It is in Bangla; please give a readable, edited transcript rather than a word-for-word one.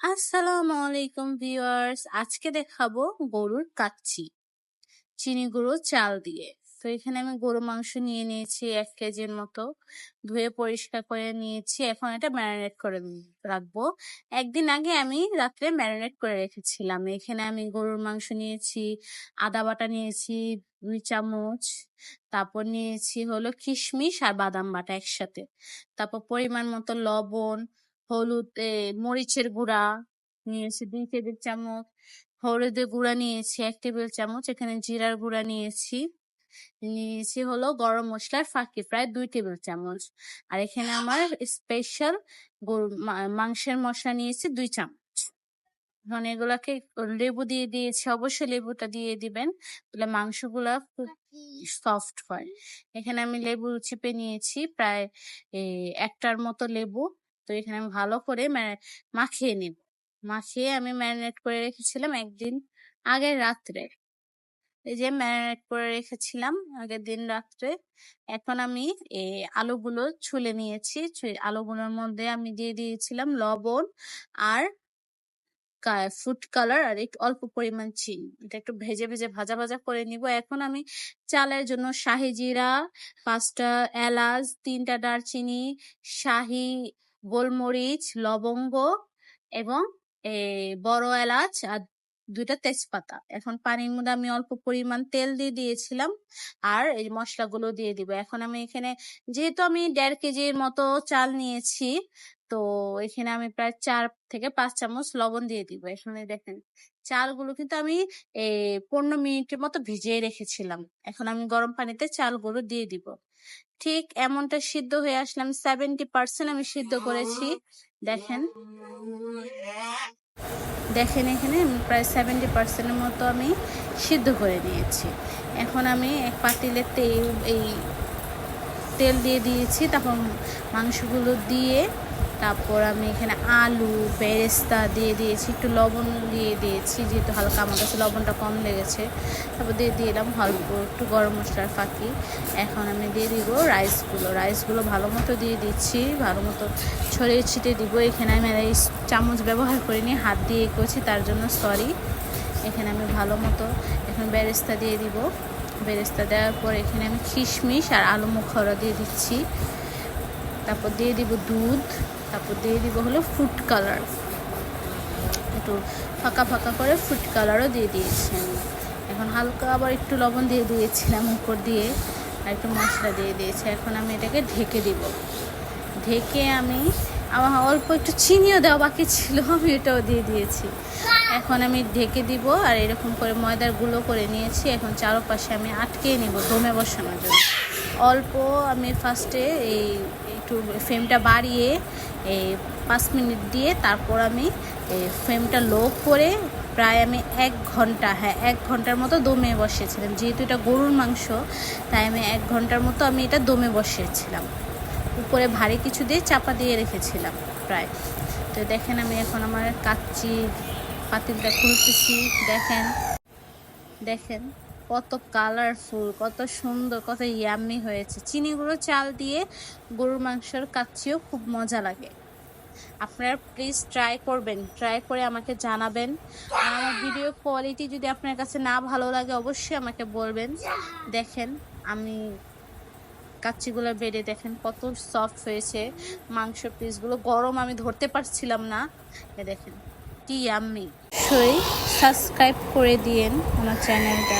আসসালামু আলাইকুম ভিউয়ার্স, আজকে দেখাবো গরুর কাচ্চি চিনি গুঁড়ো চাল দিয়ে। তো এখানে আমি গরু মাংস নিয়ে নিয়েছি 1 কেজির মতো, ধুয়ে পরিষ্কার করে নিয়েছি। এখন এটা ম্যারিনেট করে রাখবো। একদিন আগে আমি রাত্রে ম্যারিনেট করে রেখেছিলাম। এখানে আমি গরুর মাংস নিয়েছি, আদা বাটা নিয়েছি 2 চামচ, তারপর নিয়েছি হলো কিশমিশ আর বাদাম বাটা একসাথে, তারপর পরিমাণ মতো লবণ, হলুদ, মরিচের গুঁড়া নিয়েছি 2 টেবিল চামচ, হলুদের গুঁড়া নিয়েছি 1 টেবিল চামচ, এখানে জিরার গুঁড়া নিয়েছি হলো গরম মশলার ফাঁকি প্রায় 2 টেবিল চামচ, আর এখানে আমার স্পেশাল গরু মাংসের মশলা নিয়েছি 2 চামচ। এখন এগুলাকে লেবু দিয়ে দিয়েছি, অবশ্যই লেবুটা দিয়ে দিবেন, তাহলে মাংসগুলা খুব সফট হয়। এখানে আমি লেবু চিপে নিয়েছি প্রায় 1টার মতো লেবু। তো এখানে আমি ভালো করে মাখিয়ে নিব। মাখিয়ে আমি ম্যারিনেট করে রেখেছিলাম একদিন আগের রাত্রে। এই যে ম্যারিনেট করে রেখেছিলাম আগের দিন রাত্রে। এখন আমি আলুগুলো ছুলে নিয়েছি। আলুগুলোর মধ্যে আমি দিয়ে দিয়েছিলাম লবণ আর ফুড কালার আর একটু অল্প পরিমাণ চিনি। এটা একটু ভেজে ভেজে ভাজা ভাজা করে নিব। এখন আমি চালের জন্য শাহি জিরা, 5টা এলাচ, 3টা দারচিনি, শাহি গোলমরিচ, লবঙ্গ এবং বড় এলাচ আর 2টা তেজপাতা। এখন পানির মধ্যে আমি অল্প পরিমাণ তেল দিয়ে দিয়েছিলাম, আর এই মশলাগুলো দিয়ে দিব। এখন আমি এখানে যেহেতু আমি 1.5 কেজির মতো চাল নিয়েছি, তো এখানে আমি প্রায় 4 থেকে 5 চামচ লবণ দিয়ে দিব। এখানে দেখেন চালগুলো কিন্তু আমি 15 মিনিটের মতো ভিজিয়ে রেখেছিলাম। এখন আমি গরম পানিতে চালগুলো দিয়ে দিব। ঠিক এমনটা সিদ্ধ হয়ে আসলাম, 70% আমি সিদ্ধ করেছি। দেখেন এখানে আমি প্রায় 70%-এর মতো আমি সিদ্ধ করে নিয়েছি। এখন আমি এক পাতিলে তেল দিয়ে দিয়েছি, তারপর মাংসগুলো দিয়ে, তারপর আমি এখানে আলু বেরেস্তা দিয়ে দিয়েছি, একটু লবণ দিয়ে দিয়েছি যেহেতু হালকা আমার কাছে লবণটা কম লেগেছে। তারপর দিয়ে দিলাম অল্প একটু গরম মশলার ফাঁকি। এখন আমি দিয়ে দিব রাইসগুলো ভালো মতো দিয়ে দিচ্ছি, ভালো মতো ছড়িয়ে ছিটিয়ে দিব। এখানে আমি চামচ ব্যবহার করিনি, হাত দিয়ে করছি, তার জন্য সরি। এখানে আমি ভালো মতো এখন বেরেস্তা দিয়ে দিব। বেরেস্তা দেওয়ার পর এখানে আমি কিশমিশ আর আলু মুখরা দিয়ে দিচ্ছি। তারপর দিয়ে দিব দুধ, তারপর দিয়ে দিব হলো ফুড কালার, একটু ফাঁকা ফাঁকা করে ফুড কালারও দিয়ে দিয়েছি আমি। এখন হালকা আবার একটু লবণ দিয়ে দিয়েছিলাম উপর দিয়ে, আর একটু মশলা দিয়ে দিয়েছি। এখন আমি এটাকে ঢেকে দিব। ঢেকে আমি আমার অল্প একটু চিনিও দেওয়া বাকি ছিল, আমি এটাও দিয়ে দিয়েছি। এখন আমি ঢেকে দিব, আর এরকম করে ময়দার গুঁড়ো করে নিয়েছি। এখন চারপাশে আমি আটকে নিব দমে বসানোর জন্য। অল্প আমি ফার্স্টে একটু ফ্লেমটা বাড়িয়ে 5 মিনিট দিয়ে, তারপর আমি ফ্লেমটা লো করে প্রায় আমি 1 ঘন্টার মতো দমে বসিয়েছিলাম। যেহেতু এটা গরুর মাংস, তাই আমি 1 ঘন্টার মতো আমি এটা দমে বসিয়েছিলাম। উপরে ভারী কিছু দিয়ে চাপা দিয়ে রেখেছিলাম প্রায়। তো দেখেন আমি এখন আমার কাচ্চি পাতিলটা খুলতেছি। দেখেন কত কালারফুল, কত সুন্দর, কত ইয়াম্মি হয়েছে। চিনি গুঁড়ো চাল দিয়ে গরুর মাংসের কাচ্চিও খুব মজা লাগে। আপনারা প্লিজ ট্রাই করবেন, ট্রাই করে আমাকে জানাবেন। আর আমার ভিডিও কোয়ালিটি যদি আপনার কাছে না ভালো লাগে অবশ্যই আমাকে বলবেন। দেখেন আমি কাচ্চিগুলো বেড়ে দেখেন কত সফট হয়েছে। মাংসের পিসগুলো গরম, আমি ধরতে পারছিলাম না। দেখেন কি ইয়াম্মি। সাবস্ক্রাইব করে দিয়েন আমার চ্যানেলটা।